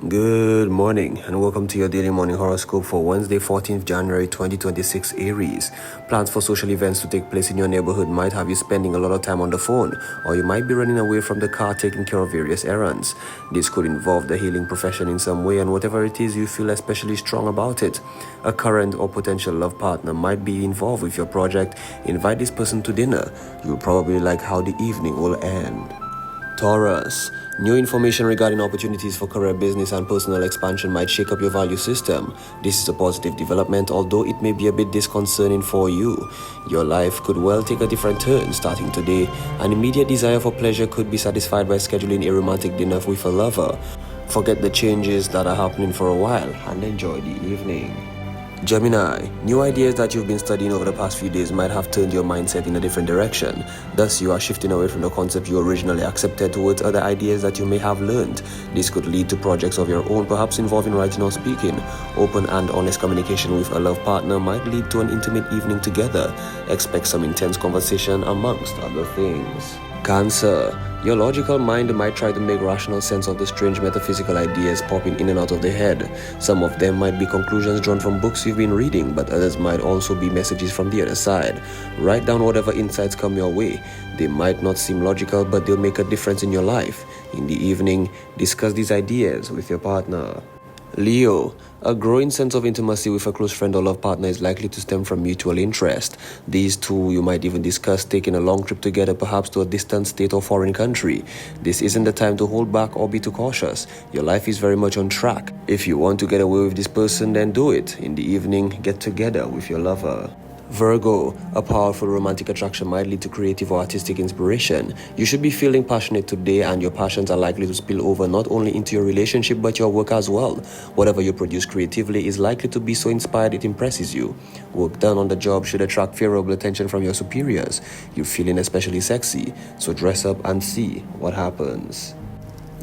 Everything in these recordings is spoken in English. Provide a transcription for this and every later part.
Good morning and welcome to your daily morning horoscope for Wednesday, 14th January 2026 Aries. Plans for social events to take place in your neighborhood might have you spending a lot of time on the phone, or you might be running away from the car taking care of various errands. This could involve the healing profession in some way, and whatever it is, you feel especially strong about it. A current or potential love partner might be involved with your project. Invite this person to dinner. You'll probably like how the evening will end. Taurus. New information regarding opportunities for career, business, and personal expansion might shake up your value system. This is a positive development, although it may be a bit disconcerting for you. Your life could well take a different turn starting today. An immediate desire for pleasure could be satisfied by scheduling a romantic dinner with a lover. Forget the changes that are happening for a while and enjoy the evening. Gemini, new ideas that you've been studying over the past few days might have turned your mindset in a different direction. Thus, you are shifting away from the concept you originally accepted towards other ideas that you may have learned. This could lead to projects of your own, perhaps involving writing or speaking. Open and honest communication with a love partner might lead to an intimate evening together. Expect some intense conversation amongst other things. Cancer. Your logical mind might try to make rational sense of the strange metaphysical ideas popping in and out of the head. Some of them might be conclusions drawn from books you've been reading, but others might also be messages from the other side. Write down whatever insights come your way. They might not seem logical, but they'll make a difference in your life. In the evening, discuss these ideas with your partner. Leo, a growing sense of intimacy with a close friend or love partner is likely to stem from mutual interest. These two, you might even discuss taking a long trip together, perhaps to a distant state or foreign country. This isn't the time to hold back or be too cautious. Your life is very much on track. If you want to get away with this person, then do it. In the evening, get together with your lover. Virgo, a powerful romantic attraction might lead to creative or artistic inspiration. You should be feeling passionate today, and your passions are likely to spill over not only into your relationship but your work as well. Whatever you produce creatively is likely to be so inspired it impresses you. Work done on the job should attract favorable attention from your superiors. You're feeling especially sexy, so dress up and see what happens.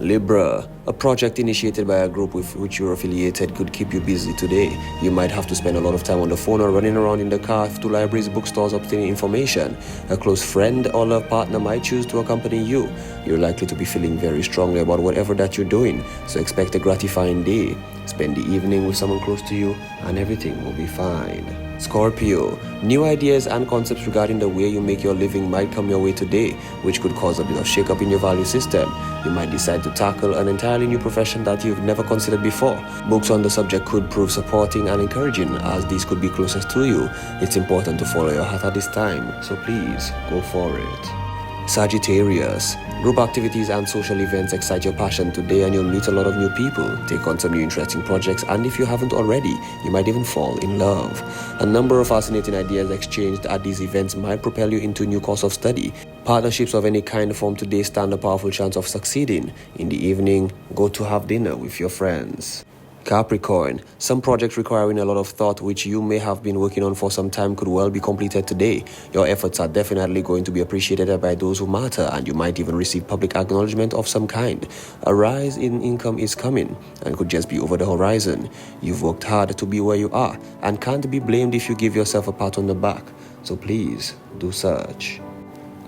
Libra, a project initiated by a group with which you're affiliated could keep you busy today. You might have to spend a lot of time on the phone or running around in the car to libraries, bookstores, obtaining information. A close friend or love partner might choose to accompany you. You're likely to be feeling very strongly about whatever that you're doing, so expect a gratifying day. Spend the evening with someone close to you and everything will be fine. Scorpio, new ideas and concepts regarding the way you make your living might come your way today, which could cause a bit of shake-up in your value system. You might decide to tackle an entirely new profession that you've never considered before. Books on the subject could prove supporting and encouraging, as these could be closest to you. It's important to follow your heart at this time, so please go for it. Sagittarius, group activities and social events excite your passion today, and you'll meet a lot of new people, take on some new interesting projects, and if you haven't already, you might even fall in love. A number of fascinating ideas exchanged at these events might propel you into a new course of study. Partnerships of any kind formed today stand a powerful chance of succeeding. In the evening, go to have dinner with your friends. Capricorn, some project requiring a lot of thought which you may have been working on for some time could well be completed today. Your efforts are definitely going to be appreciated by those who matter, and you might even receive public acknowledgement of some kind. A rise in income is coming and could just be over the horizon. You've worked hard to be where you are and can't be blamed if you give yourself a pat on the back. So please do such.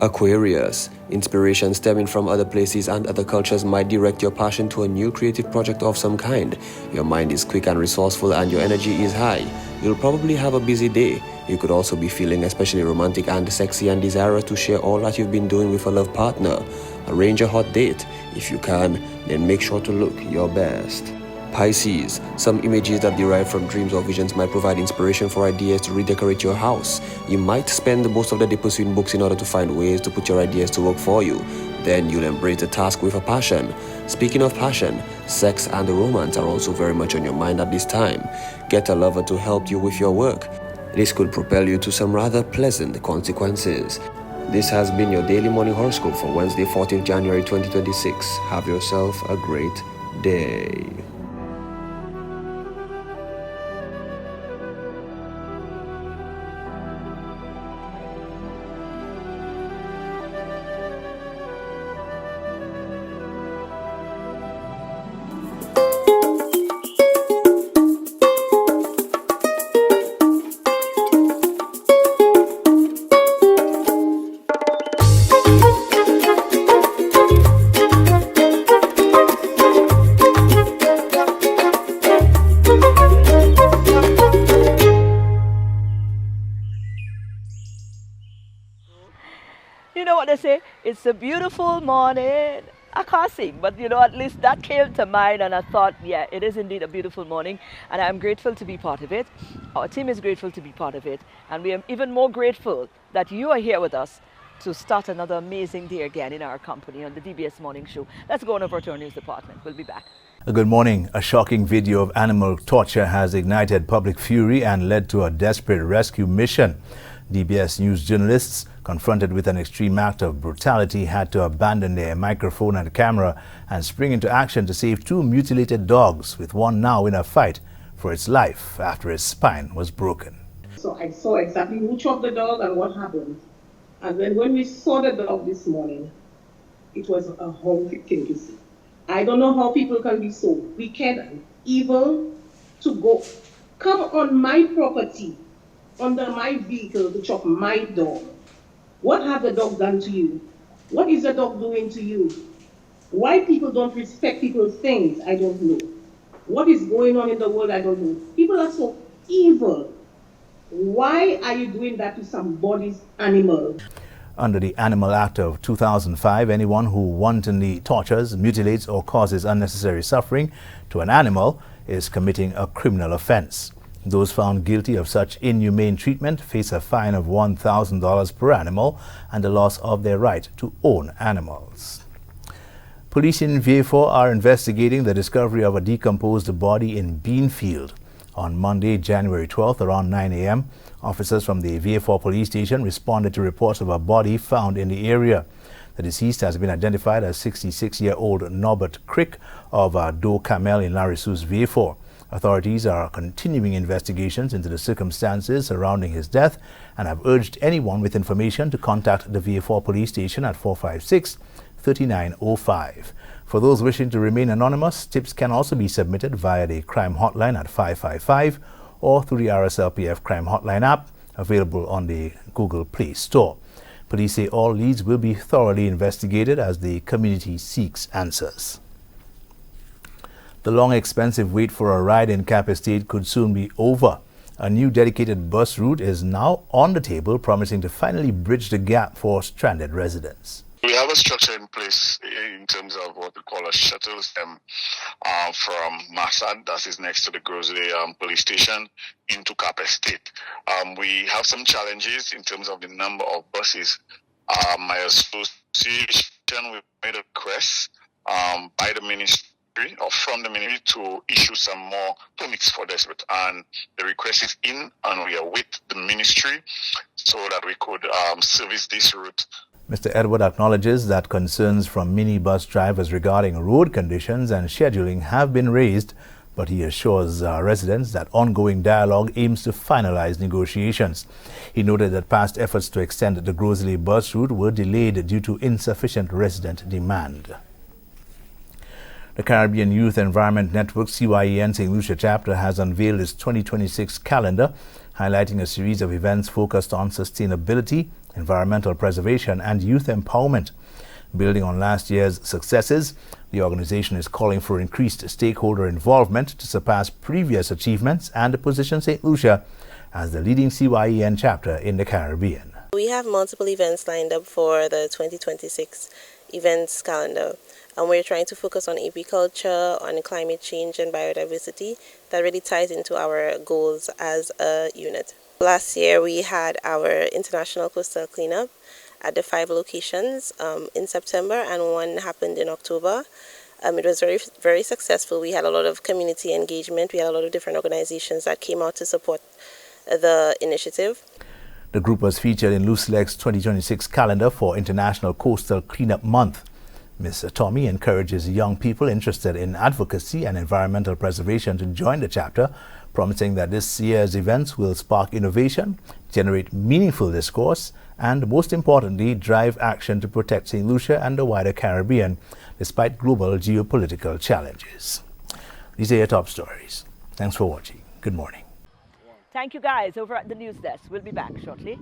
Aquarius, inspiration stemming from other places and other cultures might direct your passion to a new creative project of some kind. Your mind is quick and resourceful and your energy is high. You'll probably have a busy day. You could also be feeling especially romantic and sexy and desirous to share all that you've been doing with a love partner. Arrange a hot date. If you can, then make sure to look your best. Pisces, some images that derive from dreams or visions might provide inspiration for ideas to redecorate your house. You might spend most of the day pursuing books in order to find ways to put your ideas to work for you. Then you'll embrace the task with a passion. Speaking of passion, sex and romance are also very much on your mind at this time. Get a lover to help you with your work. This could propel you to some rather pleasant consequences. This has been your daily morning horoscope for Wednesday, 14th January 2026. Have yourself a great day. It's a beautiful morning. I can't sing, but at least that came to mind, and I thought, yeah, it is indeed a beautiful morning, and I'm grateful to be part of it. Our team is grateful to be part of it, and we are even more grateful that you are here with us to start another amazing day again in our company on the DBS Morning Show. Let's go on over to our news department. We'll be back. Good morning. A shocking video of animal torture has ignited public fury and led to a desperate rescue mission. DBS News journalists, confronted with an extreme act of brutality, had to abandon their microphone and camera and spring into action to save two mutilated dogs, with one now in a fight for its life after its spine was broken. So I saw exactly who chopped the dog and what happened. And then when we saw the dog this morning, it was a horrific thing to see. I don't know how people can be so wicked and evil to come on my property, under my vehicle, to chop my dog. What have the dog done to you? What is the dog doing to you? Why people don't respect people's things, I don't know. What is going on in the world, I don't know. People are so evil. Why are you doing that to somebody's animal? Under the Animal Act of 2005, anyone who wantonly tortures, mutilates or causes unnecessary suffering to an animal is committing a criminal offense. Those found guilty of such inhumane treatment face a fine of $1,000 per animal and the loss of their right to own animals. Police in Vibez are investigating the discovery of a decomposed body in Beanfield. On Monday, January 12th, around 9 a.m., officers from the Vibez police station responded to reports of a body found in the area. The deceased has been identified as 66-year-old Norbert Crick of Do Camel in Larissus, Vibez. Authorities are continuing investigations into the circumstances surrounding his death and have urged anyone with information to contact the Vibez police station at 456-3905. For those wishing to remain anonymous, tips can also be submitted via the crime hotline at 555 or through the RSLPF crime hotline app available on the Google Play Store. Police say all leads will be thoroughly investigated as the community seeks answers. The long, expensive wait for a ride in Cap Estate could soon be over. A new dedicated bus route is now on the table, promising to finally bridge the gap for stranded residents. We have a structure in place in terms of what we call a shuttle system from Massad, that is next to the Grosley police station, into Cap Estate. We have some challenges in terms of the number of buses. My association, we made a request by the ministry or from the ministry to issue some more permits for this route, and the request is in and we are with the ministry so that we could service this route. Mr. Edward acknowledges that concerns from minibus drivers regarding road conditions and scheduling have been raised, but he assures residents that ongoing dialogue aims to finalize negotiations. He noted that past efforts to extend the Grosley bus route were delayed due to insufficient resident demand. The Caribbean Youth Environment Network CYEN St. Lucia chapter has unveiled its 2026 calendar, highlighting a series of events focused on sustainability, environmental preservation and youth empowerment. Building on last year's successes, the organization is calling for increased stakeholder involvement to surpass previous achievements and position St. Lucia as the leading CYEN chapter in the Caribbean. We have multiple events lined up for the 2026 events calendar. And we're trying to focus on apiculture, on climate change and biodiversity. That really ties into our goals as a unit. Last year we had our International Coastal Cleanup at the 5 locations in September, and one happened in October. It was very, very successful. We had a lot of community engagement. We had a lot of different organizations that came out to support the initiative. The group was featured in Lucelec's 2026 calendar for International Coastal Cleanup Month. Ms. Tommy encourages young people interested in advocacy and environmental preservation to join the chapter, promising that this year's events will spark innovation, generate meaningful discourse, and most importantly, drive action to protect St. Lucia and the wider Caribbean, despite global geopolitical challenges. These are your top stories. Thanks for watching. Good morning. Thank you guys over at the news desk. We'll be back shortly.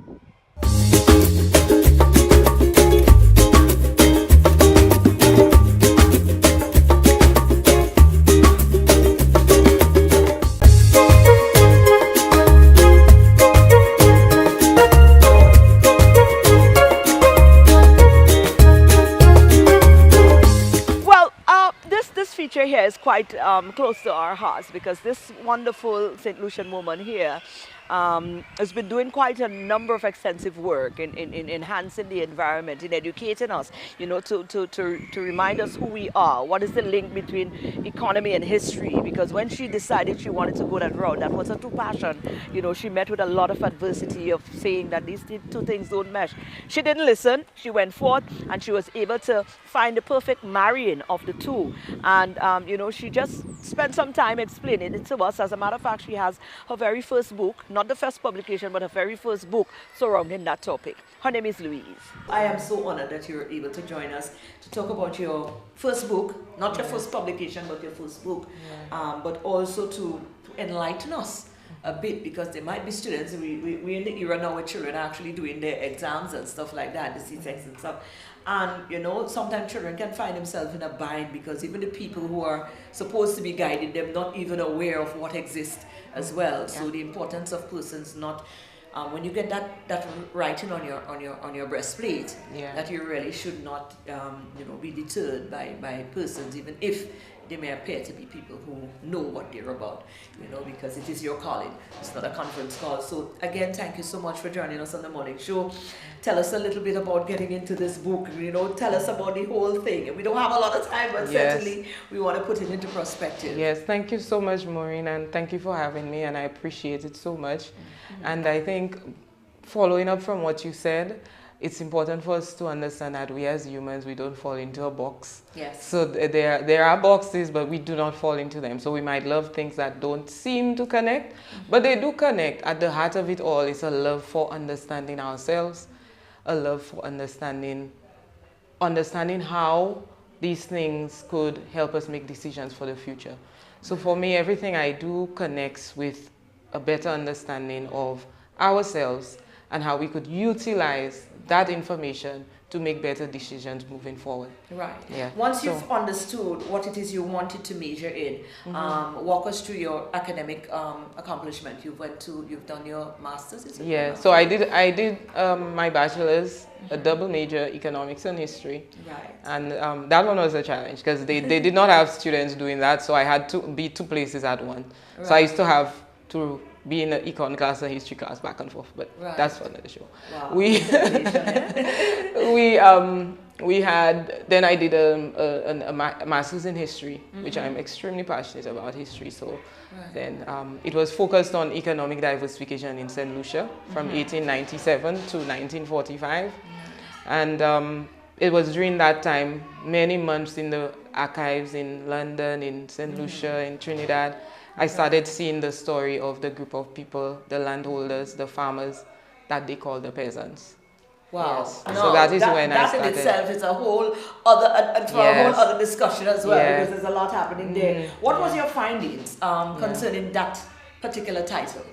quite close to our hearts, because this wonderful St. Lucian woman here has been doing quite a number of extensive work in enhancing the environment, in educating us, you know, to remind us who we are, what is the link between economy and history, because when she decided she wanted to go that route, that was her true passion. You know, she met with a lot of adversity of saying that these two things don't mesh. She didn't listen, she went forth, and she was able to find the perfect marrying of the two. And, you know, she just spent some time explaining it to us. As a matter of fact, she has her very first book, not the first publication, but her very first book surrounding that topic. Her name is Louise. I am so honored that you're able to join us to talk about your first book, not your first publication, but your first book, but also to enlighten us a bit, because there might be students, we're in the era now where children are actually doing their exams and stuff like that, the C-sex and stuff. And, you know, sometimes children can find themselves in a bind, because even the people who are supposed to be guiding them not even aware of what exists as well. So the importance of persons not, when you get that writing on your breastplate, that you really should not, you know, be deterred by persons, even if they may appear to be people who know what they're about, you know, because it is your calling. It's not a conference call. So again, thank you so much for joining us on the morning show. Tell us a little bit about getting into this book, you know, tell us about the whole thing. We don't have a lot of time, but certainly we want to put it into perspective. Yes, thank you so much, Maureen, and thank you for having me, and I appreciate it so much. And I think, following up from what you said, it's important for us to understand that we as humans, we don't fall into a box. Yes. So there are boxes, but we do not fall into them. So we might love things that don't seem to connect, but they do connect. At the heart of it all is a love for understanding ourselves, a love for understanding how these things could help us make decisions for the future. So for me, everything I do connects with a better understanding of ourselves and how we could utilize that information to make better decisions moving forward. Right. Yeah. Once you've understood what it is you wanted to major in, walk us through your academic accomplishment. You've done your master's, is it? Yeah. So I did my bachelor's, a double major, economics and history. Right. And that one was a challenge, because they did not have students doing that, so I had to be two places at once. Right. So I used to have to be in an econ class and history class back and forth, but that's for another show. Wow. Then I did a master's in history, which I'm extremely passionate about history. So then it was focused on economic diversification in St. Lucia from 1897 to 1945. And it was during that time, many months in the archives in London, in St. Lucia, in Trinidad, I started seeing the story of the group of people, the landholders, the farmers, that they call the peasants. Wow. Yes. No, so that is when I started. That in itself is a whole other, a whole other discussion as well, because there's a lot happening there. What was your findings concerning that particular title?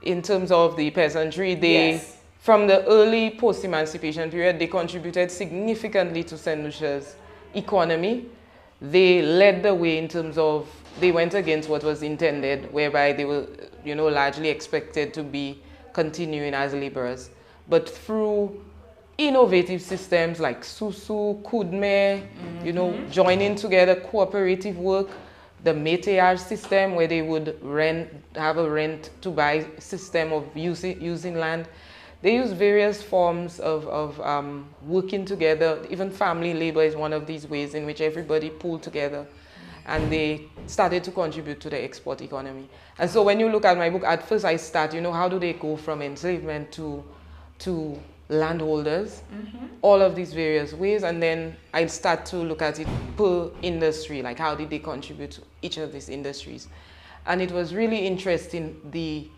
In terms of the peasantry, from the early post-emancipation period, they contributed significantly to St. Lucia's economy. They led the way in terms of, they went against what was intended, whereby they were, you know, largely expected to be continuing as laborers. But through innovative systems like Susu, Kudme, you know, joining together cooperative work, the métayage system, where they would have a rent to buy system of using land. They use various forms of working together. Even family labor is one of these ways in which everybody pulled together, and they started to contribute to the export economy. And so when you look at my book, at first I start, you know, how do they go from enslavement to landholders, all of these various ways, and then I start to look at it per industry, like how did they contribute to each of these industries. And it was really interesting, the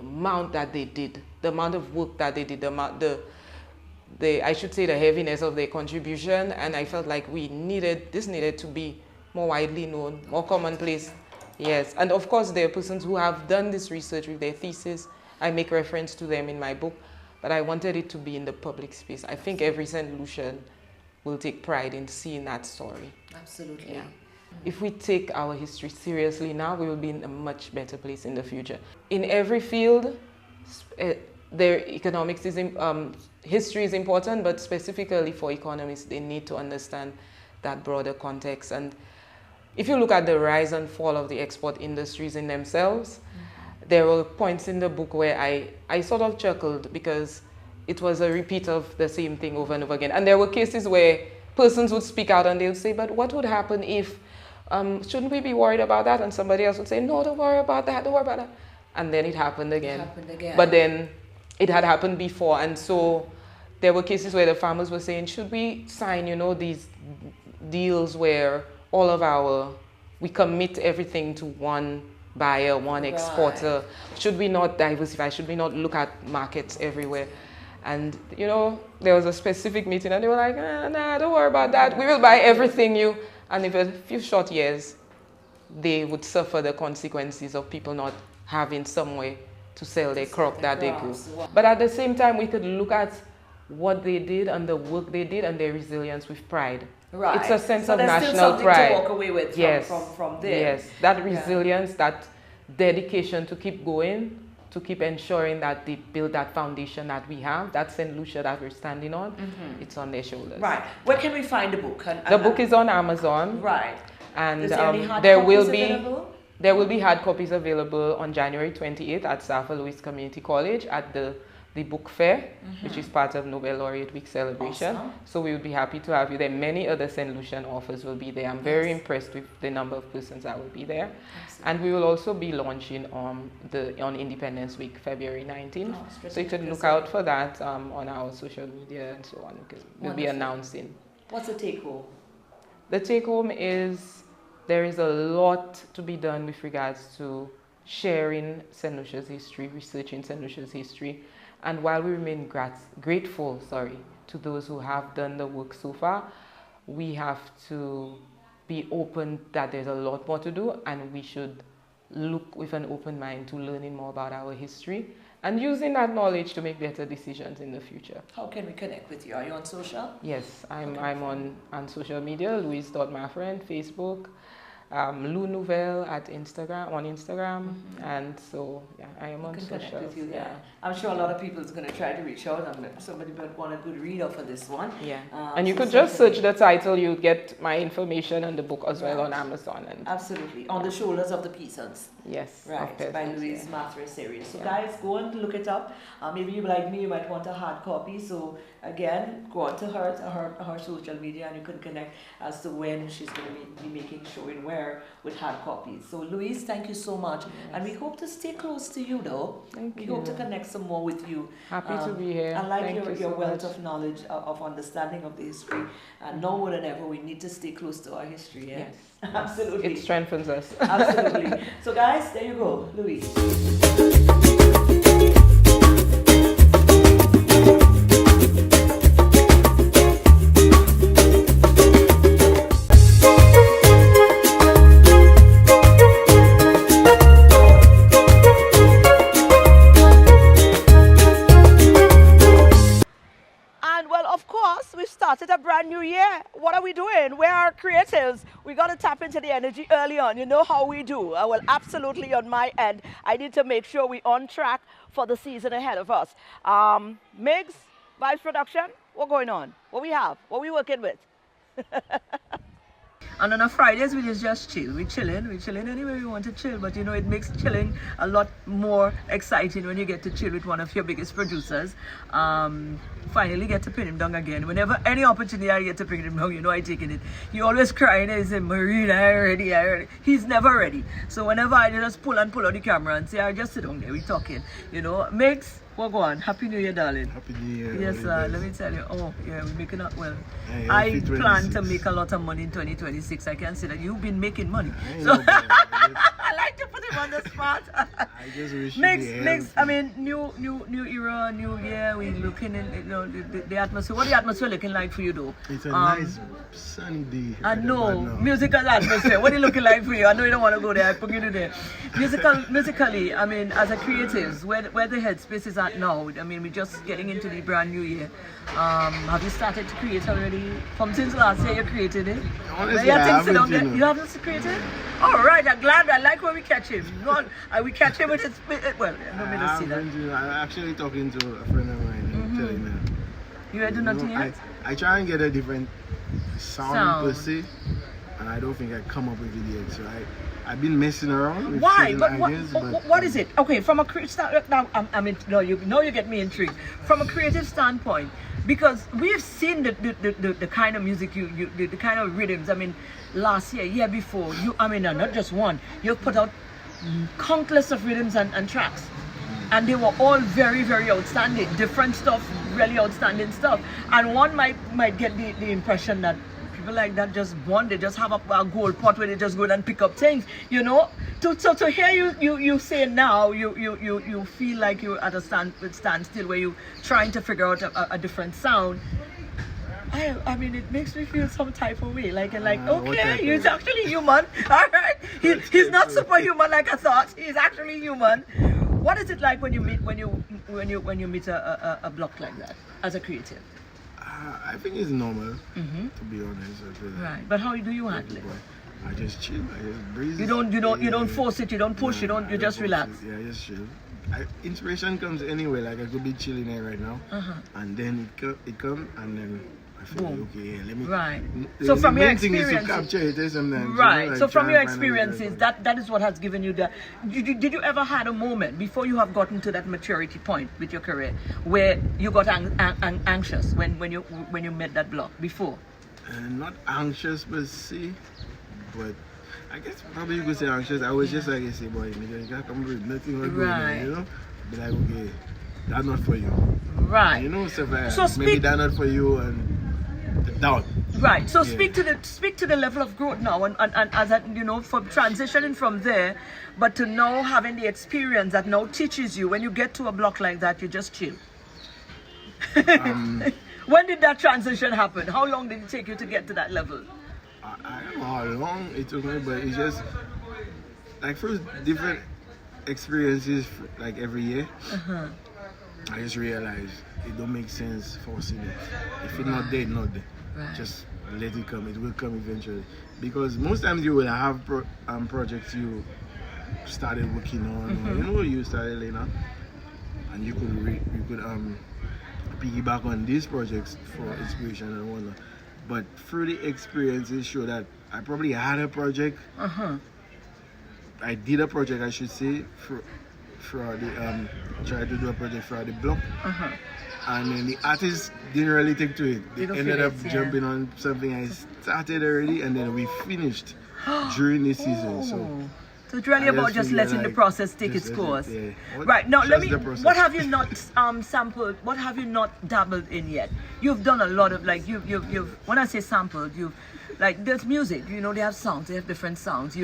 amount that they did, the amount of work that they did, I should say the heaviness of their contribution, and I felt like this needed to be more widely known, more commonplace. Yes, and of course there are persons who have done this research with their thesis. I make reference to them in my book, but I wanted it to be in the public space. I think every St. Lucian will take pride in seeing that story. Absolutely. Yeah. If we take our history seriously now, we will be in a much better place in the future. In every field, history is important, but specifically for economists, they need to understand that broader context. And if you look at the rise and fall of the export industries in themselves, there were points in the book where I sort of chuckled because it was a repeat of the same thing over and over again. And there were cases where persons would speak out and they would say, but what would happen if, shouldn't we be worried about that? And somebody else would say, no, don't worry about that, don't worry about that. And then it happened again. But then it had happened before. And so there were cases where the farmers were saying, should we sign, these deals where we commit everything to one buyer, one exporter? Should we not diversify? Should we not look at markets everywhere? And, there was a specific meeting and they were like, nah, don't worry about that. We will buy everything you. And in a few short years, they would suffer the consequences of people not having some way to sell their crop that they grew. But at the same time, we could look at what they did and the work they did and their resilience with pride. Right. It's a sense so of there's national still something pride. to walk away with from there. Yes, that resilience, that dedication to keep going, to keep ensuring that they build that foundation that we have, that St. Lucia that we're standing on, it's on their shoulders. Right. Where can we find the book? The book is on Amazon. Right. And Is there any hard there copies will be available? there will be hard copies available on January 28th at South Louise Community College at the book fair, which is part of Nobel Laureate Week celebration. Awesome. So we would be happy to have you there. Many other St. Lucian authors will be there. I'm very impressed with the number of persons that will be there. Absolutely. And we will also be launching on Independence Week, February 19th. So you can look out for that on our social media and so on, because we'll be announcing. What's the take home? The take home is there is a lot to be done with regards to sharing St. Lucia's history, researching St. Lucia's history. And while we remain grateful to those who have done the work so far, we have to be open that there's a lot more to do, and we should look with an open mind to learning more about our history and using that knowledge to make better decisions in the future. How can we connect with you? Are you on social? Yes, I'm on social media, Louise.Mathurin, Facebook, Lou Nouvelle on Instagram, and so I am on social. Connect with you there. I'm sure a lot of people is going to try to reach out, and somebody might want a good reader for this one. Yeah, and you could just search the title. You get my information and the book as well on Amazon. And absolutely, on the shoulders of the peasants. Yes, right, by Louise Mathurin-Seriuex. So guys, go and look it up. Maybe you like me, you might want a hard copy. So again, go on to her social media, and you can connect as to when she's going to be making showing where with hard copies. So Louise, thank you so much, and we hope to stay close to you though. We hope to connect some more with you. Happy to be here. I like your wealth of knowledge, of understanding of the history, and now more than ever we need to stay close to our history. Yeah? Yes. Absolutely. It strengthens us. Absolutely. So guys, there you go, Louise. Started a brand new year. What are we doing? We are creatives. We got to tap into the energy early on. You know how we do. Well, absolutely on my end, I need to make sure we're on track for the season ahead of us. Migs, Vibez Production, what going on? What we have? What we working with? And on a Fridays, we just chill. We're chilling anywhere we want to chill. But it makes chilling a lot more exciting when you get to chill with one of your biggest producers. Finally get to pin him down again. Whenever any opportunity I get to pin him down, I taking it. He always crying and he say, Marine, I ready. He's never ready. So whenever I just pull out the camera and say, I just sit down there, we talking. Migs, what go on? Happy New Year, darling. Happy New Year. Yes, let me tell you. Oh, yeah, we're making up well. I plan to make a lot of money in 2026. I can say that you've been making money. So I like to put him on the spot. I just wish Mix, I mean, new era, new year. We looking in, the atmosphere. What the atmosphere looking like for you, though? It's a nice sunny day. I know, musical atmosphere. What it looking like for you? I know you don't want to go there. I put you there. Musically, I mean, as a creatives, where the headspace is at now. I mean, we're just getting into the brand new year. Have you started to create already? Since last year, you created it. Honestly, I haven't. You haven't created? All right, I'm glad. I like where we catch him. We catch him with his. Well, no me to see that. I'm actually talking to a friend of mine and telling him. You do nothing yet? I try and get a different sound per se. and I don't think I come up with it yet. So I've been messing around with Why? certain But ideas, what is it? Okay, from a creative now, you get me intrigued. From a creative standpoint, because we've seen the kind of music the kind of rhythms. I mean, last year before, not just one. You've put out countless of rhythms and tracks, and they were all very, very outstanding. Different stuff, really outstanding stuff. And one might get the impression that people like that they just have a gold pot where they just go and pick up things, you know. So to hear you say now, you feel like you're at a standstill where you're trying to figure out a different sound. I mean, it makes me feel some type of way. Like okay, he's actually human. All right, he's not superhuman like I thought. He's actually human. What is it like when you meet a block like that as a creative? I think it's normal, to be honest. Right, but how do you handle it? I just chill. I just breathe. You don't force it. You don't push. You just relax. Yeah, just chill. Inspiration comes anyway. Like I could be chilling here right now, and then it comes, and then I feel like, okay, yeah, let me. Right. So from your experiences, to capture it sometimes. Right. You know, like so from your experiences, that is what has given you the. Did you ever had a moment before you have gotten to that maturity point with your career where you got anxious when you met that block before? Not anxious per se, but I guess probably you could say anxious. I was just like, I say, boy, you can't come with nothing or right. You know, be like, okay, that's not for you. Right. You know, stuff like so maybe that's not for you and down. Right. So speak to the level of growth now, and as a, from transitioning from there, but to now having the experience that now teaches you when you get to a block like that, you just chill. When did that transition happen? How long did it take you to get to that level? I don't know how long it took me, but it's just like first different experiences like every year. I just realized it don't make sense forcing it. If it's not there, it's not there. Right. Just let it come. It will come eventually. Because most times you will have projects you started working on, or you started later, and you could piggyback on these projects for inspiration and whatnot. But through the experiences show that I probably had a project. I did a project, I should say, for the tried to do a project for the block. And then the artists didn't really take to it. They ended up jumping on something I started already, and then we finished during this season. So it's really about just letting the process take its course. Right, now what have you not sampled, what have you not dabbled in yet? You've done a lot of, like, you've when I say sampled, like, there's music, they have sounds, they have different sounds.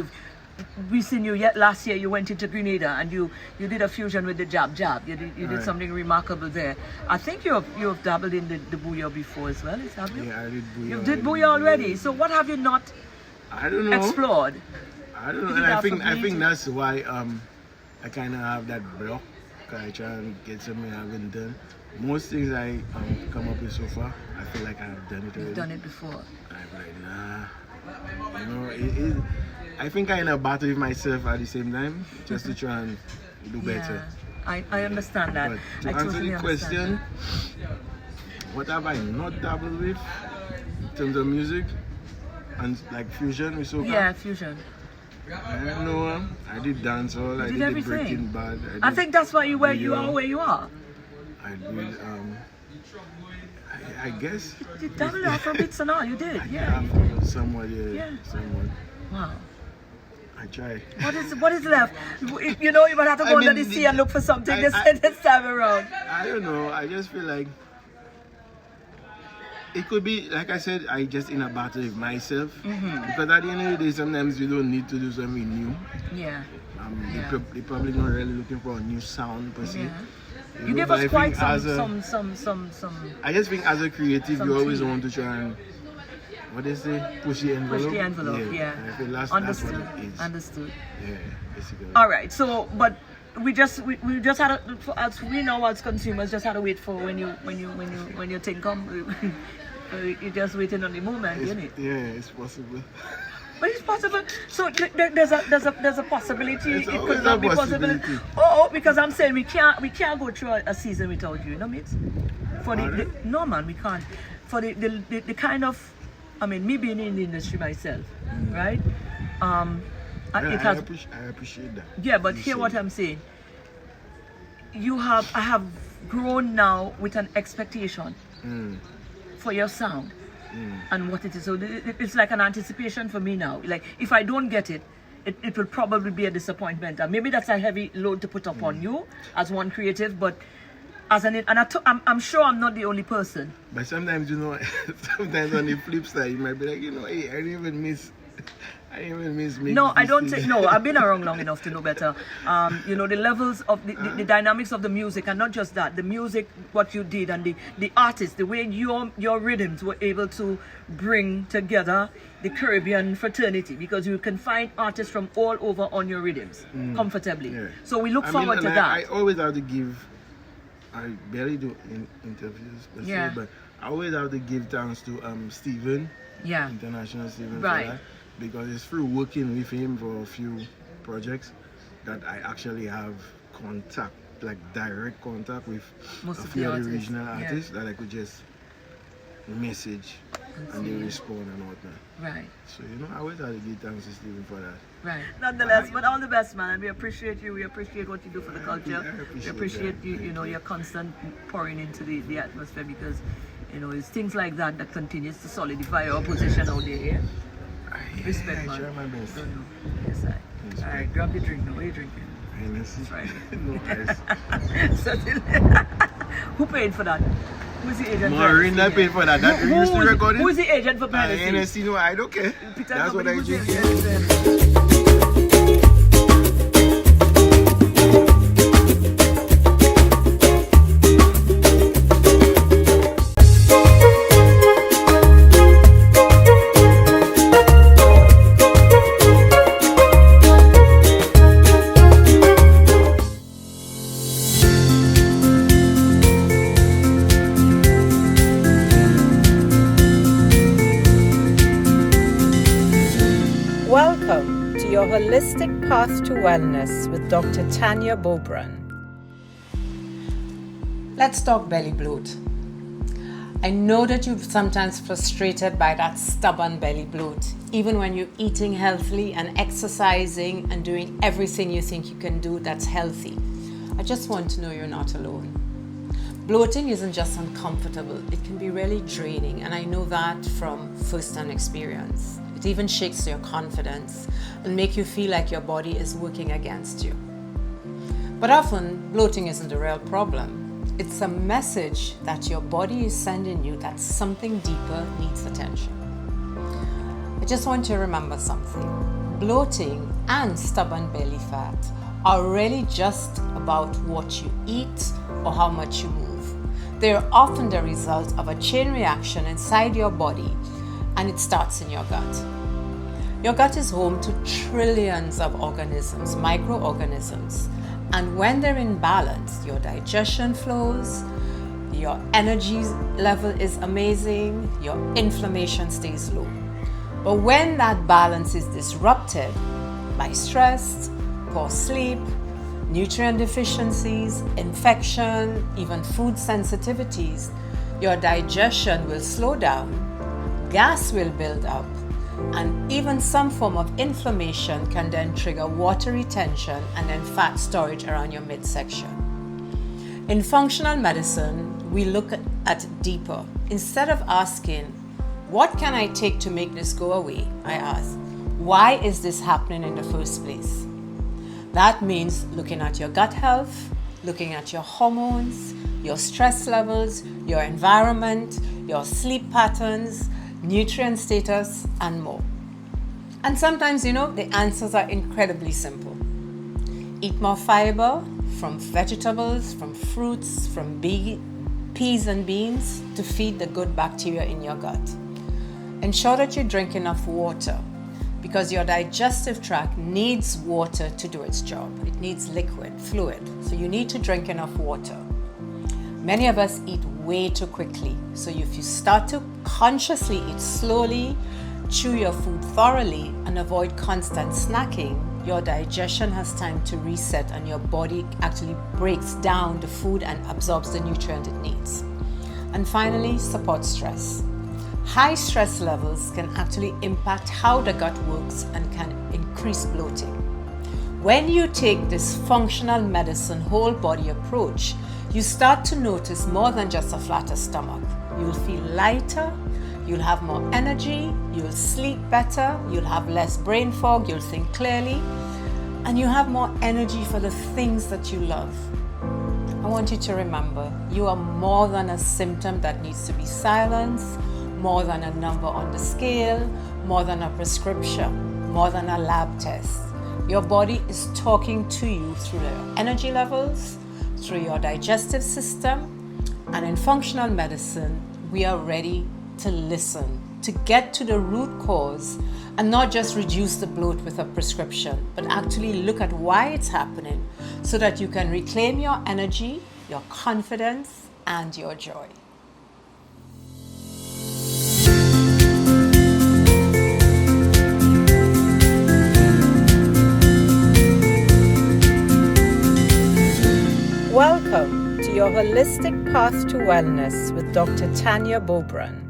We've seen you last year, you went into Grenada and you did a fusion with the jab. You did something remarkable there. I think you've dabbled in the booyah before as well, have you? Yeah, I did booyah. You did booyah already. So what have you not explored? I don't know, and I think that's why I kind of have that block. I try and get something I haven't done. Most things I come up with so far, I feel like I've done it already. You've done it before. I'm like, nah. I think I in a battle with myself at the same time, just to try and do better. I understand that. But to answer the question, what have I not dabbled with in terms of music and like fusion with soca? Yeah, fusion. I don't know. I did dancehall. I did the Breaking Bad. I think that's why you are where you are. I did. I guess. You dabbled Afrobeats and all. You did. Somewhat. Somewhat. Wow. I try. What is left? You might have to go under the sea and look for something this time around. I don't know. I just feel like it could be, like I said, I just in a battle with myself. Because at the end of the day, sometimes you don't need to do something new. Yeah. They're probably not really looking for a new sound per se. Yeah. You gave us quite some. I just think as a creative, you always want to try and, what they say, push the envelope. Push the envelope, yeah. I feel that's what it is. Understood. Yeah, basically. All right. So, but we just had as we know as consumers, just had to wait for when your thing come. You're just waiting on the moment, isn't it? Yeah, it's possible. But it's possible. So there's a possibility. It could not be possible. Because I'm saying we can't go through a season without you. You know, mates? No man, we can't. For the kind of I mean, me being in the industry myself, right? I It has, appreciate that. yeah, but hear what I'm saying. I have grown now with an expectation for your sound and what it is. So it's like an anticipation for me now. Like if I don't get it, it will probably be a disappointment. And maybe that's a heavy load to put up on you as one creative, but as I'm sure I'm not the only person. But sometimes, sometimes on the flip side, you might be like, hey, I didn't even miss No, I don't think, no, I've been around long enough to know better. The levels of the dynamics of the music, and not just that, the music, what you did, and the artist, the way your rhythms were able to bring together the Caribbean fraternity, because you can find artists from all over on your rhythms comfortably. Yeah. So we look forward to that. I always have to give, I barely do interviews, but I always have to give thanks to Stephen, International Stephen, right. For that. Because it's through working with him for a few projects that I actually have contact, like direct contact with a few other regional artists that I could just message and they respond and whatnot. Right. So, I always have to give thanks to Stephen for that. Right. Nonetheless, but all the best, man. We appreciate you. We appreciate what you do for the culture. We appreciate you, your constant pouring into the atmosphere, because, it's things like that that continues to solidify our position out there. Yeah? Respect, man. Try my best. Yes, all right, grab the drink now. What are you drinking? Hennessy. Right. No ice. Who paid for that? Who's the agent? Maureen that paid for that. That used to record it. Who's the agent for Hennessy? Hennessy, no, I don't care. That's what I drink. Welcome to your Holistic Path to Wellness with Dr. Tanya Bobran. Let's talk belly bloat. I know that you're sometimes frustrated by that stubborn belly bloat, even when you're eating healthily and exercising and doing everything you think you can do that's healthy. I just want to know you're not alone. Bloating isn't just uncomfortable, it can be really draining, and I know that from first-hand experience. It even shakes your confidence and make you feel like your body is working against you. But often, bloating isn't the real problem. It's a message that your body is sending you that something deeper needs attention. I just want you to remember something. Bloating and stubborn belly fat are really just about what you eat or how much you move. They're often the result of a chain reaction inside your body, and it starts in your gut. Your gut is home to trillions of organisms, microorganisms, and when they're in balance, your digestion flows, your energy level is amazing, your inflammation stays low. But when that balance is disrupted by stress, poor sleep, nutrient deficiencies, infection, even food sensitivities, your digestion will slow down, gas will build up, and even some form of inflammation can then trigger water retention and then fat storage around your midsection. In functional medicine, we look at it deeper. Instead of asking, what can I take to make this go away? I ask, why is this happening in the first place? That means looking at your gut health, looking at your hormones, your stress levels, your environment, your sleep patterns, nutrient status, and more. And sometimes, the answers are incredibly simple. Eat more fiber from vegetables, from fruits, from peas and beans to feed the good bacteria in your gut. Ensure that you drink enough water, because your digestive tract needs water to do its job. It needs liquid, fluid, so you need to drink enough water. Many of us eat way too quickly, so if you start to consciously eat slowly, chew your food thoroughly, and avoid constant snacking, your digestion has time to reset and your body actually breaks down the food and absorbs the nutrient it needs. And finally, support stress. High stress levels can actually impact how the gut works and can increase bloating. When you take this functional medicine whole body approach, you start to notice more than just a flatter stomach. You'll feel lighter, you'll have more energy, you'll sleep better, you'll have less brain fog, you'll think clearly, and you have more energy for the things that you love. I want you to remember, you are more than a symptom that needs to be silenced, more than a number on the scale, more than a prescription, more than a lab test. Your body is talking to you through your energy levels, through your digestive system, and in functional medicine, we are ready to listen, to get to the root cause and not just reduce the bloat with a prescription, but actually look at why it's happening so that you can reclaim your energy, your confidence, and your joy. Welcome to your Holistic Path to Wellness with Dr. Tanya Bobran.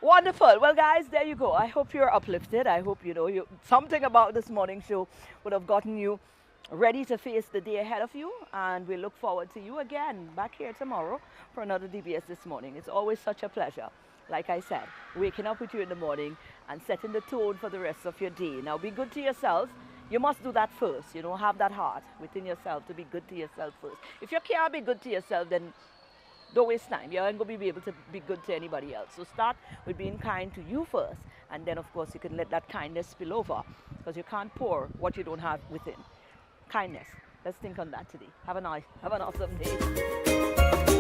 Wonderful. Well, guys, there you go. I hope you're uplifted. I hope something about this morning show would have gotten you ready to face the day ahead of you. And we look forward to you again back here tomorrow for another DBS This Morning. It's always such a pleasure. Like I said, waking up with you in the morning and setting the tone for the rest of your day. Now, be good to yourself. You must do that first. Have that heart within yourself to be good to yourself first. If you can't be good to yourself, then don't waste time. You aren't going to be able to be good to anybody else. So start with being kind to you first. And then, of course, you can let that kindness spill over, because you can't pour what you don't have within. Kindness. Let's think on that today. Have an awesome day.